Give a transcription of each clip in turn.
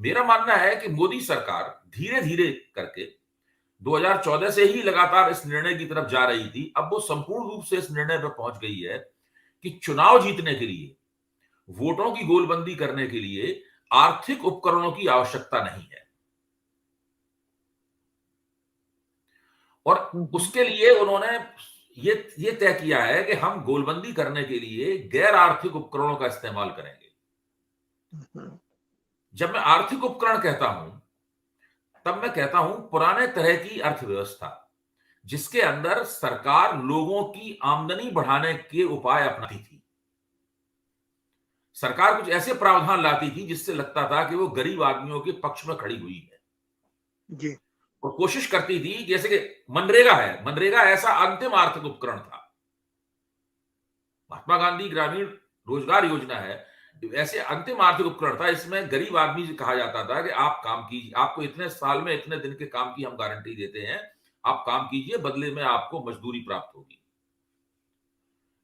मेरा मानना है कि मोदी सरकार धीरे धीरे करके 2014 से ही लगातार इस निर्णय की तरफ जा रही थी। अब वो संपूर्ण रूप से इस निर्णय पर पहुंच गई है कि चुनाव जीतने के लिए, वोटों की गोलबंदी करने के लिए आर्थिक उपकरणों की आवश्यकता नहीं है। और हम्म, उसके लिए उन्होंने ये तय किया है कि हम गोलबंदी करने के लिए गैर आर्थिक उपकरणों का इस्तेमाल करेंगे। हम्म, जब मैं आर्थिक उपकरण कहता हूं, तब मैं कहता हूं पुराने तरह की अर्थव्यवस्था, जिसके अंदर सरकार लोगों की आमदनी बढ़ाने के उपाय अपनाती थी। सरकार कुछ ऐसे प्रावधान लाती थी जिससे लगता था कि वो गरीब आदमियों के पक्ष में खड़ी हुई है जी। और कोशिश करती थी, जैसे कि मनरेगा है। मनरेगा ऐसा अंतिम आर्थिक उपकरण था। महात्मा गांधी ग्रामीण रोजगार योजना है, ऐसे अंतिम आर्थिक उपकरण था। इसमें गरीब आदमी से कहा जाता था कि आप काम कीजिए, आपको इतने साल में इतने दिन के काम की हम गारंटी देते हैं, आप काम कीजिए, बदले में आपको मजदूरी प्राप्त होगी।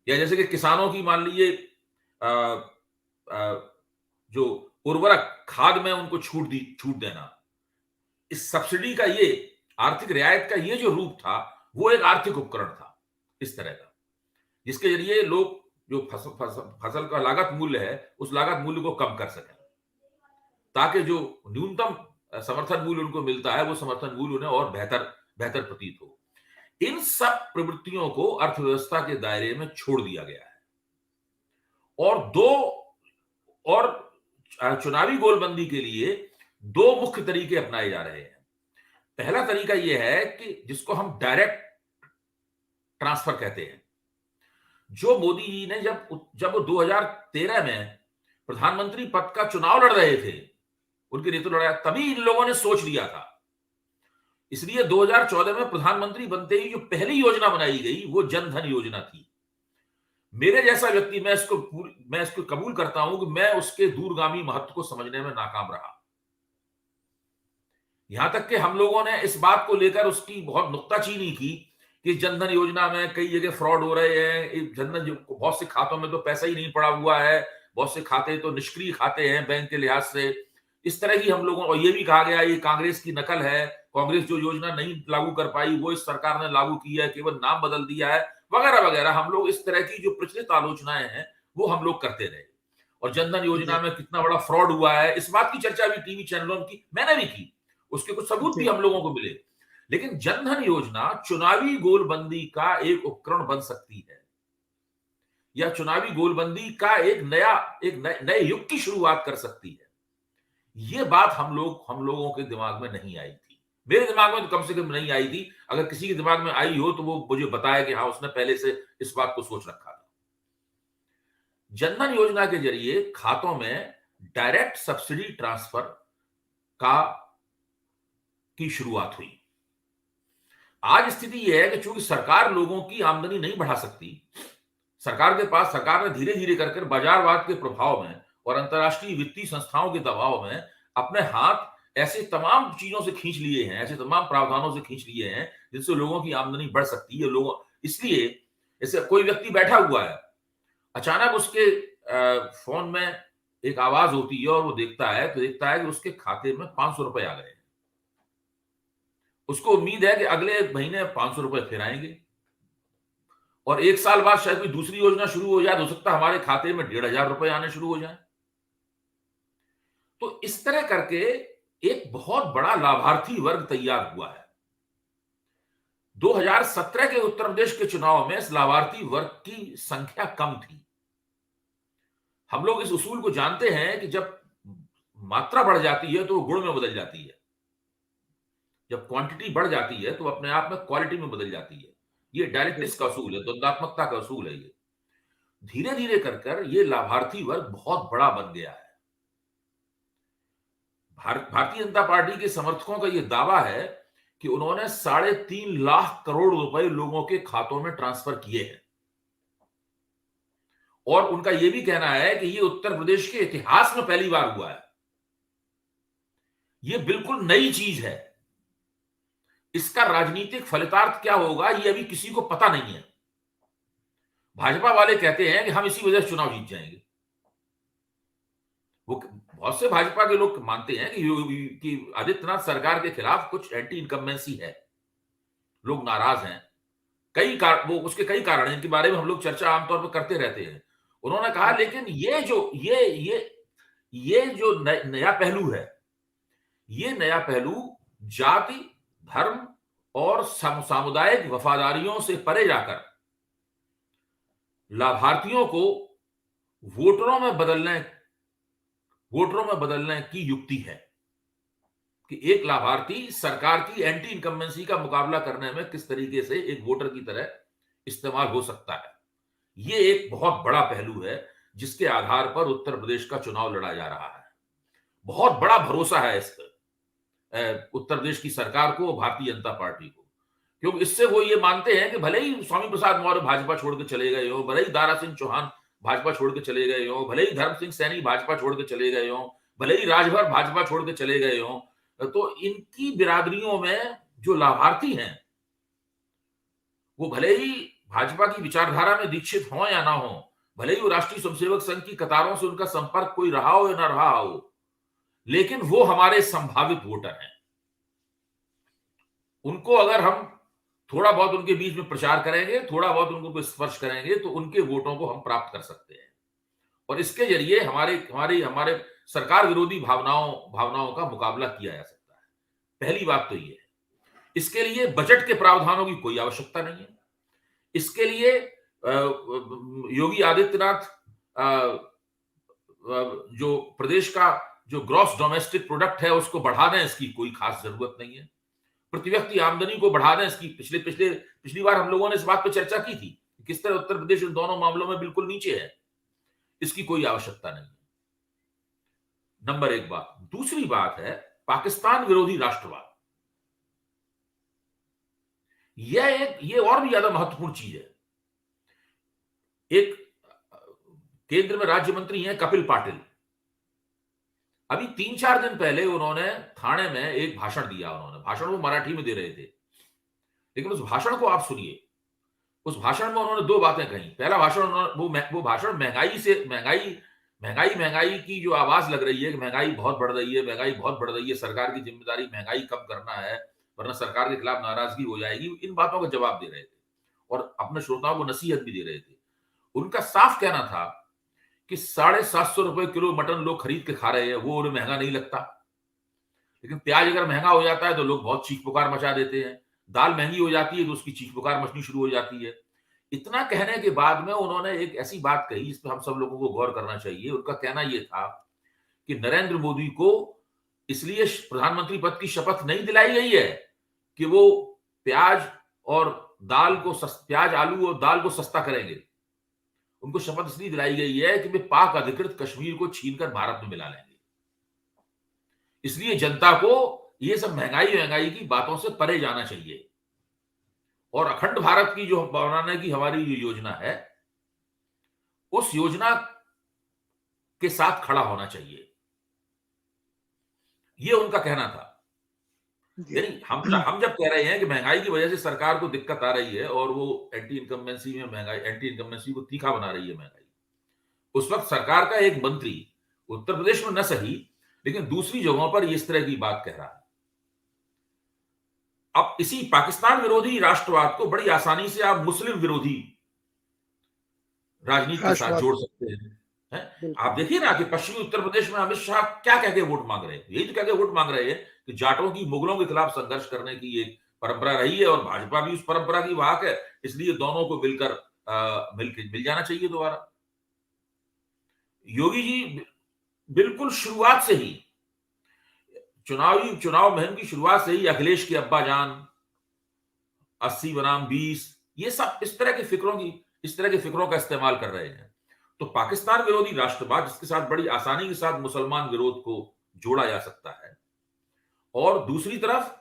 या जैसे कि किसानों की मान लीजिए अ, अ, जो उर्वरक खाद में उनको छूट देना, इस सब्सिडी का ये आर्थिक रियायत का ये जो रूप था, वो एक आर्थिक उपकरण था इस तरह का, जिसके जरिए लोग जो फसल का लागत मूल्य है, उस लागत मूल्य को कम कर सकें, ताकि जो न्यूनतम समर्थन मूल्य उनको मिलता है, वो समर्थन मूल्य उन्हें और बेहतर बेहतर प्रतीत हो। इन सब प्रवृत्तियों को अर्थव्यवस्था के दायरे में छोड़ दिया गया है और दो और चुनावी गोलबंदी के लिए दो मुख्य तरीके अपनाए जा रहे हैं। पहला तरीका यह है कि जिसको हम डायरेक्ट ट्रांसफर कहते हैं। जो मोदी जी ने जब वो 2013 में प्रधानमंत्री पद का चुनाव लड़ रहे थे, उनके नेतृत्व लड़ा, तभी इन लोगों ने सोच लिया था। इसलिए 2014 में प्रधानमंत्री बनते ही जो पहली योजना बनाई गई वो जन धन योजना थी। मेरे जैसा व्यक्ति, मैं इसको कबूल करता हूं कि मैं उसके दूरगामी महत्व को समझने में नाकाम रहा। यहां तक कि हम लोगों ने इस बात को लेकर उसकी बहुत नुक्ताचीनी की कि जनधन योजना में कई जगह फ्रॉड हो रहे हैं। जनधन बहुत से खातों में तो पैसा ही नहीं पड़ा हुआ है, बहुत से खाते तो निष्क्रिय खाते हैं बैंक के लिहाज से। इस तरह की हम लोगों, और ये भी कहा गया ये कांग्रेस की नकल है, कांग्रेस जो योजना नहीं लागू कर पाई वो इस सरकार ने लागू की है, केवल नाम बदल दिया है, वगैरह वगैरह। हम लोग इस तरह की जो प्रचलित आलोचनाएं हैं वो हम लोग करते रहे। और जनधन योजना जी। में कितना बड़ा फ्रॉड हुआ है, इस बात की चर्चा भी टीवी चैनलों की मैंने भी की, उसके कुछ सबूत भी जी। हम लोगों को मिले। लेकिन जनधन योजना चुनावी गोलबंदी का एक उपकरण बन सकती है, या चुनावी गोलबंदी का एक नए युग की शुरुआत कर सकती है। ये बात हम लोगों के दिमाग में नहीं आई थी। मेरे दिमाग में तो कम से कम नहीं आई थी। अगर किसी के दिमाग में आई हो तो वो मुझे बताया कि हाँ, उसने पहले से इस बात को सोच रखा था। जनधन योजना के जरिए खातों में डायरेक्ट सब्सिडी ट्रांसफर का की शुरुआत हुई। आज स्थिति यह है कि चूंकि सरकार लोगों की आमदनी नहीं बढ़ा सकती, सरकार ने धीरे धीरे कर बाजारवाद के प्रभाव में और अंतर्राष्ट्रीय वित्तीय संस्थाओं के दबाव में अपने हाथ ऐसे तमाम चीजों से खींच लिए हैं, ऐसे तमाम प्रावधानों से खींच लिए हैं जिससे लोगों की आमदनी बढ़ सकती है। लोगों इसलिए, जैसे कोई व्यक्ति बैठा हुआ है, अचानक उसके फोन में एक आवाज होती है और वो देखता है कि उसके खाते में 500 रुपए आ गए हैं। उसको उम्मीद है कि अगले महीने 500 रुपए फिर आएंगे और एक साल बाद शायद कोई दूसरी योजना शुरू हो जाए, हो सकता है हमारे खाते में 1,500 रुपए आने शुरू हो जाए। तो इस तरह करके एक बहुत बड़ा लाभार्थी वर्ग तैयार हुआ है। 2017 के उत्तर प्रदेश के चुनाव में इस लाभार्थी वर्ग की संख्या कम थी। हम लोग इस उसूल को जानते हैं कि जब मात्रा बढ़ जाती है तो वो गुण में बदल जाती है। जब क्वांटिटी बढ़ जाती है तो अपने आप में क्वालिटी में बदल जाती है। ये डायलेक्टिक्स का बिल्कुल। असूल है, द्वंदात्मकता का असूल है। ये धीरे धीरे कर ये लाभार्थी वर्ग बहुत बड़ा बन गया है। भारतीय जनता पार्टी के समर्थकों का यह दावा है कि उन्होंने 3.5 लाख करोड़ रुपए लोगों के खातों में ट्रांसफर किए हैं और उनका यह भी कहना है कि यह उत्तर प्रदेश के इतिहास में पहली बार हुआ है। यह बिल्कुल नई चीज है। इसका राजनीतिक फलितार्थ क्या होगा यह अभी किसी को पता नहीं है। भाजपा वाले कहते हैं कि हम इसी वजह से चुनाव जीत जाएंगे। वो बहुत से भाजपा के लोग मानते हैं कि आदित्यनाथ सरकार के खिलाफ कुछ एंटी इनकम्बेंसी है, लोग नाराज हैं। वो उसके कई कारण हैं, इनके बारे में हम लोग चर्चा आमतौर पर करते रहते हैं। उन्होंने कहा लेकिन ये जो नया पहलू है, ये नया पहलू जाति, धर्म और सामुदायिक वफादारियों से परे जाकर लाभार्थियों को वोटरों में बदलने की युक्ति है कि एक लाभार्थी सरकार की एंटी इनकम्बेंसी का मुकाबला करने में किस तरीके से एक वोटर की तरह इस्तेमाल हो सकता है। ये एक बहुत बड़ा पहलू है जिसके आधार पर उत्तर प्रदेश का चुनाव लड़ा जा रहा है। बहुत बड़ा भरोसा है इस उत्तर प्रदेश की सरकार को, भारतीय जनता पार्टी को, क्योंकि इससे वो ये मानते हैं कि भले ही स्वामी प्रसाद मौर्य भाजपा छोड़ के चले गए हो, भले ही दारा सिंह चौहान भाजपा छोड़ के चले गए हो, भले ही धर्म सिंह सैनी भाजपा छोड़ के चले गए हो, भले ही राजभर भाजपा छोड़ के चले गए हो, तो इनकी बिरादरियों में जो लाभार्थी हैं वो भले ही भाजपा की विचारधारा में दीक्षित हो या ना हो, भले ही वो राष्ट्रीय स्वयंसेवक संघ की कतारों से उनका संपर्क कोई रहा हो या ना रहा हो, लेकिन वो हमारे संभावित वोटर हैं। उनको अगर हम थोड़ा बहुत उनके बीच में प्रचार करेंगे, थोड़ा बहुत उनको स्पर्श करेंगे, तो उनके वोटों को हम प्राप्त कर सकते हैं और इसके जरिए हमारे सरकार विरोधी भावनाओं का मुकाबला किया जा सकता है। पहली बात तो ये है। इसके लिए बजट के प्रावधानों की कोई आवश्यकता नहीं है। इसके लिए योगी आदित्यनाथ जो प्रदेश का जो ग्रॉस डोमेस्टिक प्रोडक्ट है उसको बढ़ा दें, इसकी कोई खास जरूरत नहीं है। प्रति व्यक्ति आमदनी को बढ़ा दें, इसकी पिछली बार हम लोगों ने इस बात पर चर्चा की थी, किस तरह उत्तर प्रदेश इन दोनों मामलों में बिल्कुल नीचे है। इसकी कोई आवश्यकता नहीं है। नंबर एक बात। दूसरी बात है पाकिस्तान विरोधी राष्ट्रवाद। ये और भी ज्यादा महत्वपूर्ण चीज है। एक केंद्र में राज्य मंत्री हैं कपिल पाटिल। अभी 3-4 दिन पहले उन्होंने थाने में एक भाषण दिया। भाषण वो मराठी में दे रहे थे, लेकिन उस भाषण को आप सुनिए। उस भाषण में उन्होंने दो बातें कही। पहला भाषण वो भाषण महंगाई की जो आवाज लग रही है कि महंगाई बहुत बढ़ रही है, सरकार की जिम्मेदारी महंगाई कम करना है वरना सरकार के खिलाफ नाराजगी हो जाएगी, इन बातों का जवाब दे रहे थे और अपने श्रोताओं को नसीहत भी दे रहे थे। उनका साफ कहना था कि 750 रुपए किलो मटन लोग खरीद के खा रहे हैं, वो उन्हें महंगा नहीं लगता, लेकिन प्याज अगर महंगा हो जाता है तो लोग बहुत चीख पुकार मचा देते हैं, दाल महंगी हो जाती है तो उसकी चीख पुकार मचनी शुरू हो जाती है। इतना कहने के बाद में उन्होंने एक ऐसी बात कही जिस पर हम सब लोगों को गौर करना चाहिए। उनका कहना यह था कि नरेंद्र मोदी को इसलिए प्रधानमंत्री पद की शपथ नहीं दिलाई गई है कि वो प्याज आलू और दाल को सस्ता करेंगे। उनको शपथ इसलिए दिलाई गई है कि वे पाक अधिकृत कश्मीर को छीनकर भारत में मिला लेंगे। इसलिए जनता को ये सब महंगाई की बातों से परे जाना चाहिए और अखंड भारत की जो बनाने की हमारी जो योजना है उस योजना के साथ खड़ा होना चाहिए। ये उनका कहना था। यानी हम जब कह रहे हैं कि महंगाई की वजह से सरकार को दिक्कत आ रही है और वो एंटी इनकम्बेंसी को तीखा बना रही है महंगाई, उस वक्त सरकार का एक मंत्री उत्तर प्रदेश में न सही लेकिन दूसरी जगहों पर इस तरह की बात कह रहा है। अब इसी पाकिस्तान विरोधी राष्ट्रवाद को बड़ी आसानी से आप मुस्लिम विरोधी राजनीति के साथ जोड़ सकते हैं। आप देखिए ना कि पश्चिमी उत्तर प्रदेश में अमित शाह क्या कह के वोट मांग रहे हैं। यही तो कह के वोट मांग रहे हैं कि जाटों की, मुगलों के खिलाफ संघर्ष करने की एक परंपरा रही है और भाजपा भी उस परंपरा की वाहक है, इसलिए दोनों को मिल जाना चाहिए दोबारा। योगी जी बिल्कुल शुरुआत से ही चुनाव मुहिम की शुरुआत से ही अखिलेश के अब्बा जान, 80 बनाम 20, ये सब इस तरह के फिक्रों का इस्तेमाल कर रहे हैं। तो पाकिस्तान विरोधी राष्ट्रवाद जिसके साथ बड़ी आसानी के साथ मुसलमान विरोध को जोड़ा जा सकता है और दूसरी तरफ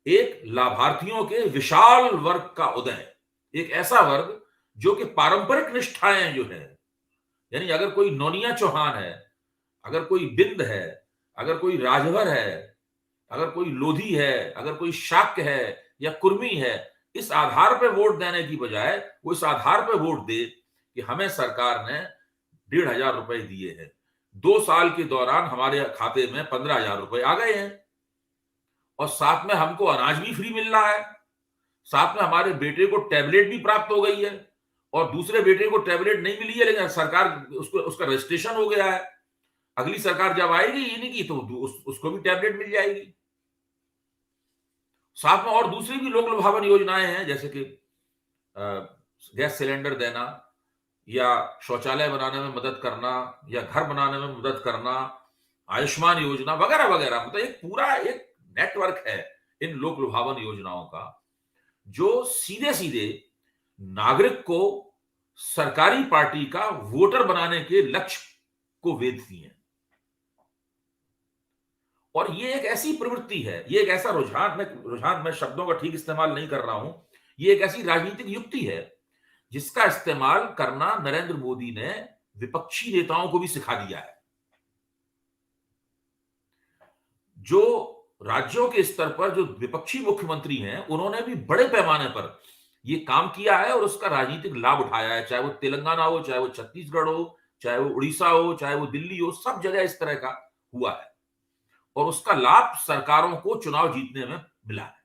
एक लाभार्थियों के विशाल वर्ग का उदय, एक ऐसा वर्ग जो कि पारंपरिक निष्ठाएं जो है, यानी अगर कोई नोनिया चौहान है, अगर कोई बिंद है, अगर कोई राजभर है, अगर कोई लोधी है, अगर कोई शाक्य है या कुर्मी है, इस आधार पर वोट देने की बजाय वो इस आधार पर वोट दे कि हमें सरकार ने 1,500 रुपए दिए हैं, 2 साल के दौरान हमारे खाते में 15,000 रुपए आ गए हैं और साथ में हमको अनाज भी फ्री मिल रहा है, साथ में हमारे बेटे को टैबलेट भी प्राप्त हो गई है और दूसरे बेटे को टैबलेट नहीं मिली है, लेकिन सरकार उसको उसका रजिस्ट्रेशन हो गया है। अगली सरकार जब आएगी इन्हीं की तो उसको भी टैबलेट मिल जाएगी। साथ में और दूसरी भी लोक लुभावन योजनाएं हैं, जैसे कि गैस सिलेंडर देना या शौचालय बनाने में मदद करना या घर बनाने में मदद करना, आयुष्मान योजना वगैरह वगैरह। मतलब एक पूरा एक नेटवर्क है इन लोक लुभावन योजनाओं का, जो सीधे सीधे नागरिक को सरकारी पार्टी का वोटर बनाने के लक्ष्य को वेधती हैं। और ये एक ऐसी प्रवृत्ति है, ये एक ऐसा रुझान मैं शब्दों का ठीक इस्तेमाल नहीं कर रहा हूं, ये एक ऐसी राजनीतिक युक्ति है जिसका इस्तेमाल करना नरेंद्र मोदी ने विपक्षी नेताओं को भी सिखा दिया है। जो राज्यों के स्तर पर जो विपक्षी मुख्यमंत्री हैं, उन्होंने भी बड़े पैमाने पर ये काम किया है और उसका राजनीतिक लाभ उठाया है, चाहे वो तेलंगाना हो, चाहे वो छत्तीसगढ़ हो, चाहे वो उड़ीसा हो, चाहे वो दिल्ली हो, सब जगह इस तरह का हुआ है और उसका लाभ सरकारों को चुनाव जीतने में मिला है।